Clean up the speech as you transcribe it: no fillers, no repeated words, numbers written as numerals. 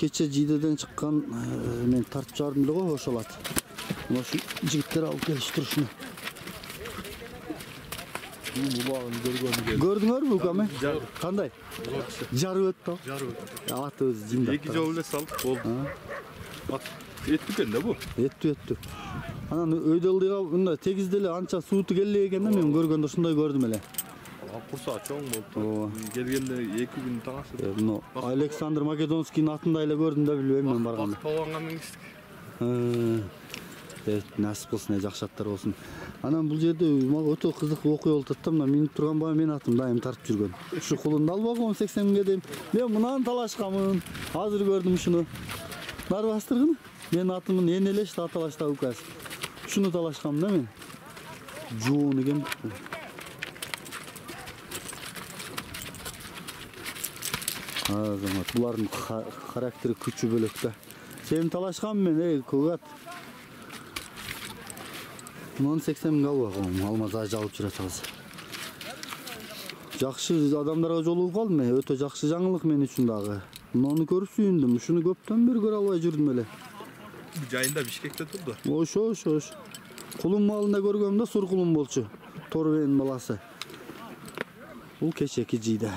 кече жидеден чыккан мен тартып жардым эле го, ошол ат. Мына ушу жигиттер алып келиштир ушуну. Көрдүңөрбү укам? Кандай? Жарып өттү. Ат өзү жимдап. Эки жол эле салдык болду. Эттү экен да бу. Эттү. Анан өйдө ылдыйга мындай тегизде эле анча сууту келе экен да, мен көргөндө ушундай көрдүм эле. Курсаа чоң болду. Келгенде 2 күн таңасы. Александр Македонскийдин атында эле көрдүм да, билбейм мен барганда. Баланга миңиштик. Насип болсун, жакшы аттар болсун. Анан бул жерде мага өтө кызык окуя болуп атты. Мына минип турган бала мен атым дайым тартып жүргөн. Ушу кулунду албагам 80 миңге дейм. Мен мынаны талашкамын. Азыр көрдүм ушуну. Бар бастыргын. Мен атымын энелеш аталашта указ. Ушуну талашкам да мен. Жоон экен. Азамат, булардын характери күчү бөлөк да. Сени талашкам мен, Кугат. 80 миң албагам, алмаз ажы алып жүрөт азыр. Жакшы адамдарга жолугуп калдым, өтө жакшы жаңылык мен үчүн дагы. Муну көрүп сүйүндүм, ушуну көптөн бери көрө албай жүрдүм эле. Жайында Бишкекте турду. Ошо. Кулум малында көргөм да, сур кулум болчу. Торбенин баласы. Бул кечеки жийде.